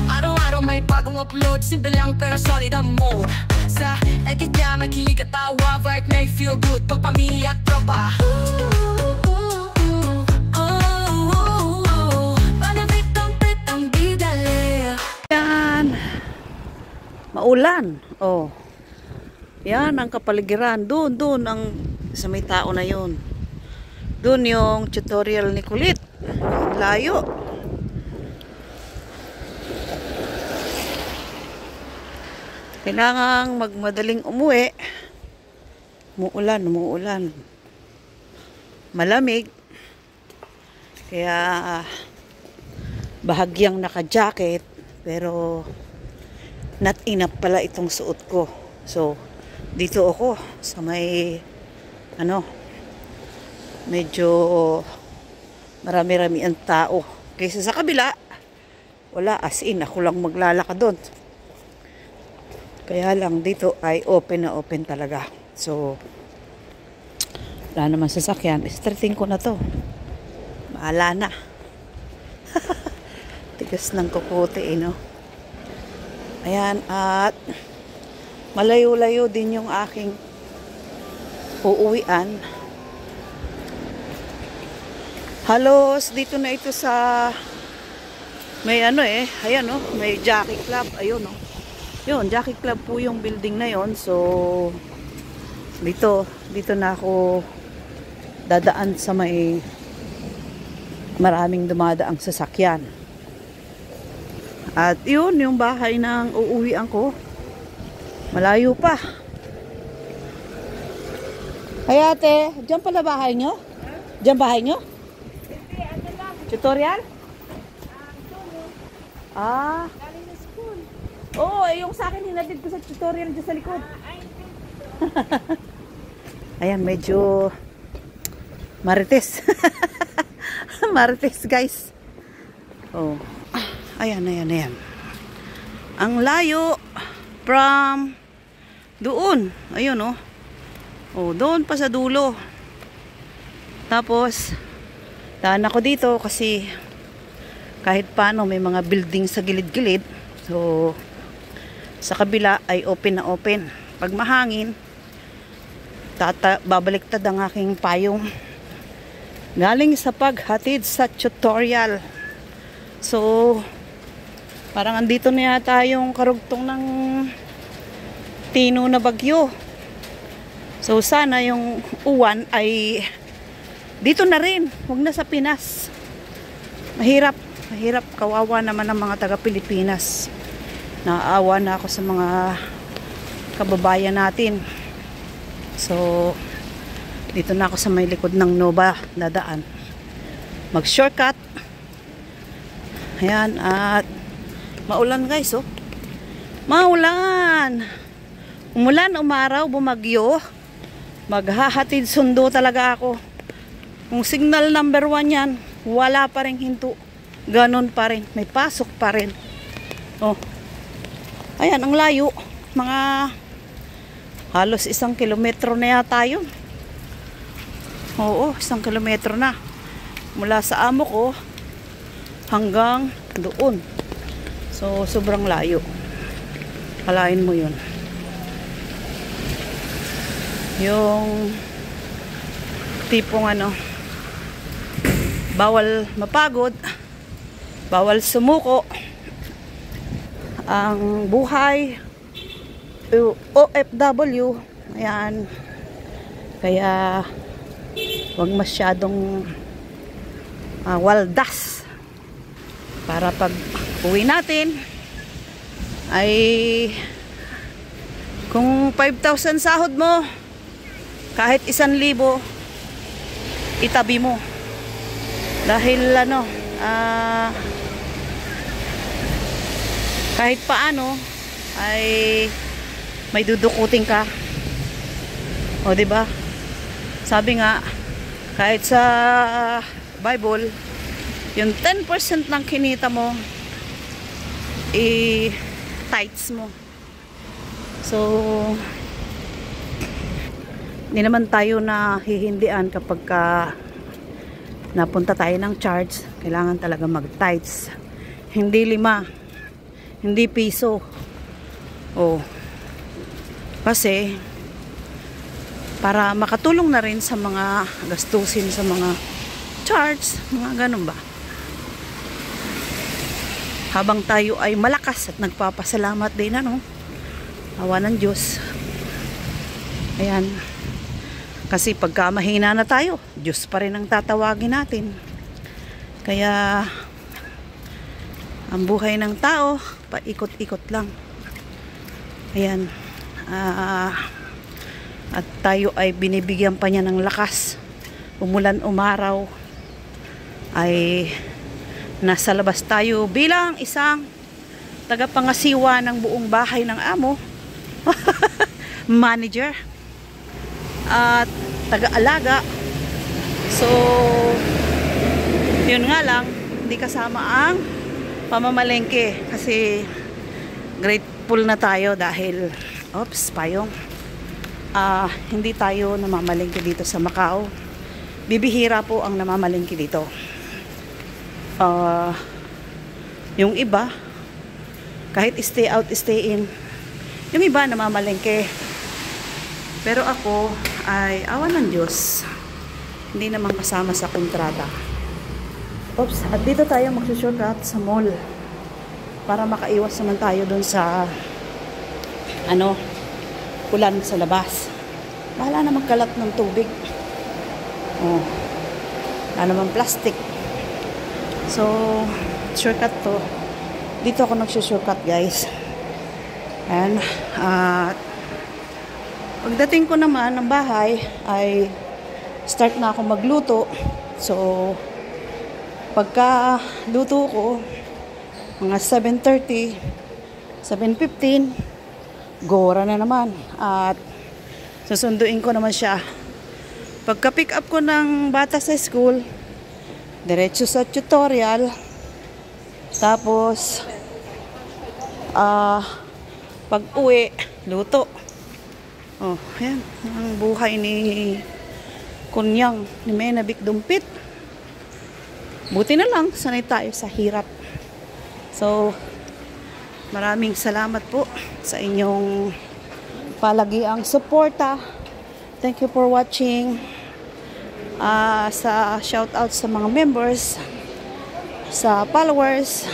Araw-araw may bagong upload, simple lang pero solid ang mo. Sa edit niya makilig at tawa, vibe may feel good, pagpamilya at tropa. Panabit-ang bidale. Yan. Maulan. Oh. Yan ang kapaligiran. Doon ang sa may tao na yun. Doon yung tutorial ni Kulit. Layo. Kailangang magmadaling umuwi. Umuulan. Malamig. Kaya bahagyang naka-jacket. Pero not enough pala itong suot ko. So, dito ako sa may medyo marami-rami ang tao. Kaysa sa kabila, wala, as in, ako lang maglalakad doon. Kaya lang dito ay open na open talaga. So, wala naman sasakyan. Starting ko na to. Maala na. Tigas ng kukuti, no? Ayan, at malayo-layo din yung aking uuwian. Halos dito na ito sa may ayan may Jockey Club, ayun yun, Jockey Club po yung building na yon. So dito na ako dadaan sa may maraming dumadaang sasakyan. At yun yung bahay ng uuwian ko, malayo pa. Ay ate, dyan pala bahay nyo? Dyan bahay nyo? Tutorial? Galing na school. Oo, yung sa akin hinatid ko sa tutorial dyan sa likod. Ayan, medyo marites. Marites, guys. Oh. Ayan. Ang layo from doon. Ayun, oh. Oh, doon pa sa dulo. Tapos daan ako dito kasi kahit paano may mga building sa gilid-gilid. So sa kabila ay open na open. Pag mahangin, babaliktad ang aking payong galing sa paghatid sa tutorial. So parang andito na yata yung karugtong ng Tino na bagyo. So sana yung uwan ay dito na rin, huwag na sa Pinas. Mahirap, kawawa naman ang mga taga Pilipinas. Naawa na ako sa mga kababayan natin. So dito na ako sa may likod ng Nova dadaan. Mag-shortcut. Ayan, at maulan, guys, oh. Maulan. Umulan, umaraw, bumagyo. Maghahatid sundo talaga ako. Kung signal number 1 yan, wala pa rin hinto. Ganon pa rin. May pasok pa rin. Oh. Ayan, ang layo. Mga halos 1 kilometro na yata yun. Oo, 1 kilometro na. Mula sa amo ko hanggang doon. So, sobrang layo. Kalain mo yun. Yung tipong bawal mapagod, bawal sumuko ang buhay OFW. Ayan, kaya wag masyadong waldas para pag uwi natin ay kung 5,000 sahod mo, kahit 1,000 itabi mo. Dahil kahit paano ay may dudukutin ka. O, di ba? Sabi nga, kahit sa Bible, yung 10% ng kinita mo i-tithes mo. So hindi naman tayo na hihindian kapag napunta tayo ng church. Kailangan talaga mag-tights. Hindi 5, hindi piso. Oh. Kasi para makatulong na rin sa mga gastusin sa mga charts, mga ganun ba. Habang tayo ay malakas at nagpapasalamat din, ano, awa ng Diyos. Ayan. Kasi pagka mahina na tayo, Diyos pa rin ang tatawagin natin. Kaya ang buhay ng tao, paikot-ikot lang. Ayan. At tayo ay binibigyan pa niya ng lakas. Umulan, umaraw, ay nasa labas tayo bilang isang tagapangasiwa ng buong bahay ng amo. Manager at taga-alaga. So yun nga lang, hindi kasama ang pamamalengke kasi grateful na tayo dahil payong hindi tayo namamalengke dito sa Macau. Bibihira po ang namamalengke dito. Yung iba kahit stay out, stay in, yung iba namamalengke. Pero ako ay awa ng Diyos, hindi naman kasama sa kontrata. At dito tayo magsushortcut sa mall para makaiwas naman tayo dun sa ulan sa labas. Bahala na magkalat ng tubig. Wala naman plastic. So shortcut to. Dito ako nagsushortcut, guys. And pagdating ko naman ng bahay ay start na ako magluto. So pagka luto ko mga 7:30, 7:15, gora na naman at susunduin ko naman siya. Pagka pick up ko ng bata sa school, diretso sa tutorial. Tapos pag uwi, luto. Ayan ang buhay ni Kunyang, ni Menabik Dumpit. Buti na lang, sanay tayo sa hirap. So maraming salamat po sa inyong palagiang suporta. Thank you for watching. Sa shout out sa mga members, sa followers,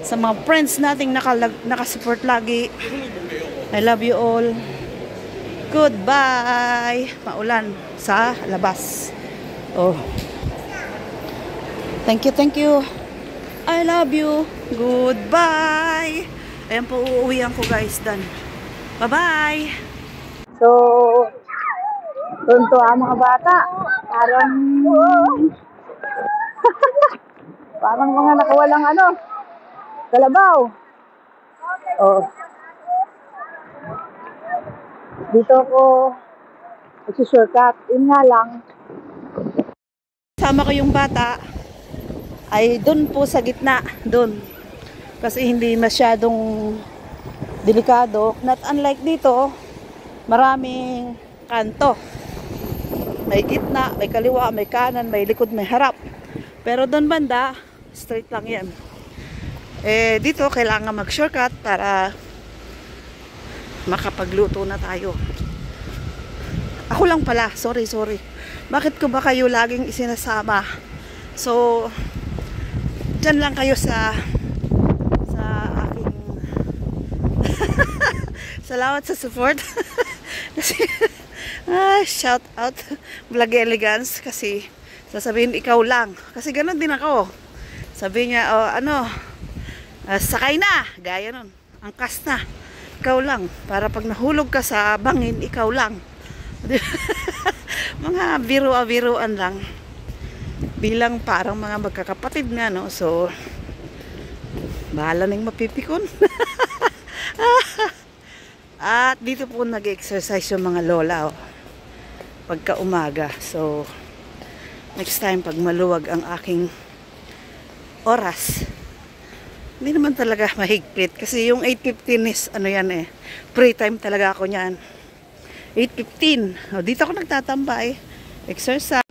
sa mga friends nating nakasupport lagi. I love you all. Goodbye. Maulan sa labas. Thank you. I love you. Goodbye. Ayan po, uuwihan ko, guys. Done. Bye-bye. So, tunto ang mga bata. Parang mga nakawalang kalabaw. Dito ako magsushortcut. Yun nga lang, sama ko yung bata ay doon po sa gitna, doon. Kasi hindi masyadong delikado. Not unlike dito, maraming kanto. May gitna, may kaliwa, may kanan, may likod, may harap. Pero doon banda, straight lang yan. Dito kailangan mag-shortcut para makapagluto na tayo. Ako lang pala, sorry. Bakit ko ba kayo laging isinasama? So, dyan lang kayo sa aking salamat sa support. Kasi shout out Vlog Elegance, kasi sasabihin ikaw lang. Kasi ganoon din ako. Sabi niya, sakay na. Gaya nun. Angkas na. Ikaw lang. Para pag nahulog ka sa bangin, ikaw lang. Mga biro-biroan lang. Bilang parang mga magkakapatid nga, no? So, bahala nang mapipikon. At dito po nag-exercise yung mga lola, pagka umaga. So, next time pag maluwag ang aking oras, hindi naman talaga mahigpit. Kasi yung 8:15 is, free time talaga ako niyan. 8:15. Dito ako nagtatambay. Exercise.